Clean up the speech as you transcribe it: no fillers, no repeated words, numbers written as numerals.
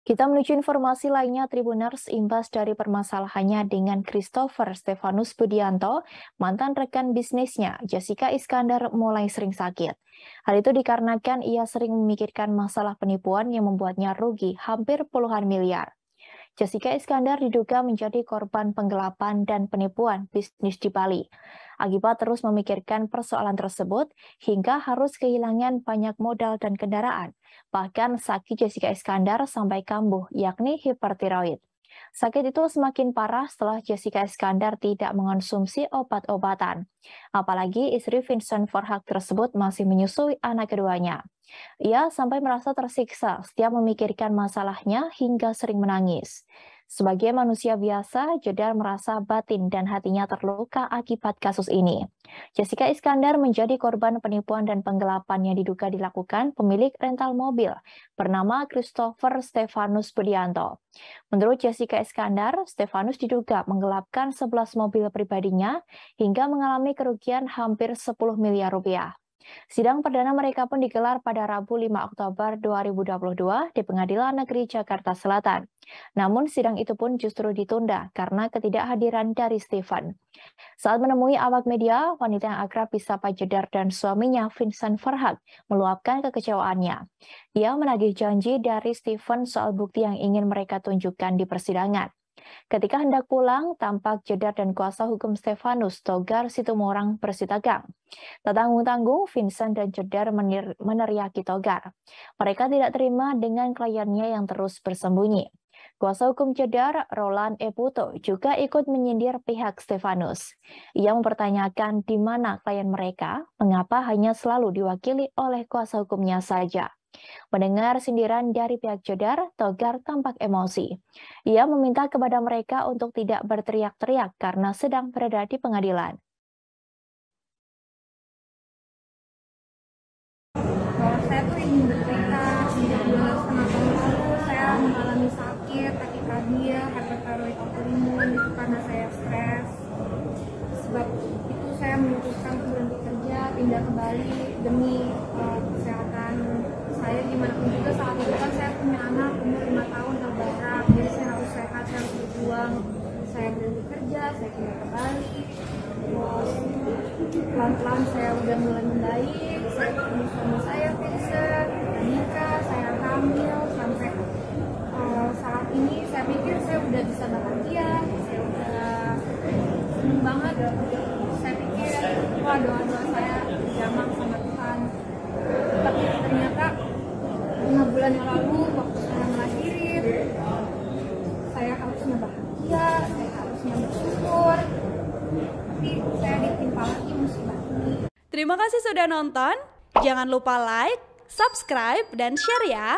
Kita menuju informasi lainnya, Tribuners imbas dari permasalahannya dengan Christopher Stefanus Budianto, mantan rekan bisnisnya, Jessica Iskandar mulai sering sakit. Hal itu dikarenakan ia sering memikirkan masalah penipuan yang membuatnya rugi hampir puluhan miliar. Jessica Iskandar diduga menjadi korban penggelapan dan penipuan bisnis di Bali. Akibat terus memikirkan persoalan tersebut, hingga harus kehilangan banyak modal dan kendaraan. Bahkan sakit Jessica Iskandar sampai kambuh, yakni hipertiroid. Sakit itu semakin parah setelah Jessica Iskandar tidak mengonsumsi obat-obatan. Apalagi istri Vincent Verhaeghe tersebut masih menyusui anak keduanya. Ia sampai merasa tersiksa setiap memikirkan masalahnya hingga sering menangis. Sebagai manusia biasa, Jedar merasa batin dan hatinya terluka akibat kasus ini. Jessica Iskandar menjadi korban penipuan dan penggelapan yang diduga dilakukan pemilik rental mobil bernama Christopher Stefanus Budianto. Menurut Jessica Iskandar, Stefanus diduga menggelapkan 11 mobil pribadinya hingga mengalami kerugian hampir 10 miliar rupiah. Sidang perdana mereka pun digelar pada Rabu 5 Oktober 2022 di Pengadilan Negeri Jakarta Selatan. Namun sidang itu pun justru ditunda karena ketidakhadiran dari Stephen. Saat menemui awak media, wanita yang akrab disapa Jedar dan suaminya Vincent Verhaeghe meluapkan kekecewaannya. Ia menagih janji dari Stephen soal bukti yang ingin mereka tunjukkan di persidangan. Ketika hendak pulang, tampak Jedar dan kuasa hukum Stefanus, Togar Situmorang, bersitegang. Tak tanggung-tanggung, Vincent dan Jedar meneriaki Togar. Mereka tidak terima dengan kliennya yang terus bersembunyi. Kuasa hukum Jedar, Roland Eputo, juga ikut menyindir pihak Stefanus. Ia mempertanyakan di mana klien mereka, mengapa hanya selalu diwakili oleh kuasa hukumnya saja. Mendengar sindiran dari pihak Jedar, Togar tampak emosi. Ia meminta kepada mereka untuk tidak berteriak-teriak karena sedang berada di pengadilan. Saya tuh ingin bercerita, sejak 2,5 tahun lalu saya mengalami sakit, takikardia, hipertiroid autoimun itu karena saya stres. Sebab itu saya memutuskan berhenti kerja, pindah ke Bali demi kesehatan saya. Dimanapun juga saat itu kan saya punya anak umur 5 tahun terbarak, jadi saya harus sehat, saya harus berjuang. Saya berhenti kerja, saya pindah ke Bali. Terus pelan-pelan saya udah mulai membaik, saya ketemu suami saya Vincent, kita nikah, saya hamil, sampai saat ini saya pikir saya udah bisa bahagia, saya udah seneng banget. Saya pikir wah, doa-doa saya dijamah sama Tuhan. Tapi ternyata 5 bulan yang lalu waktu saya melahirin, saya harusnya bahagia, saya harusnya bersyukur, tapi saya ditimpa lagi musibah ini. Terima kasih sudah nonton. Jangan lupa like, subscribe, dan share ya.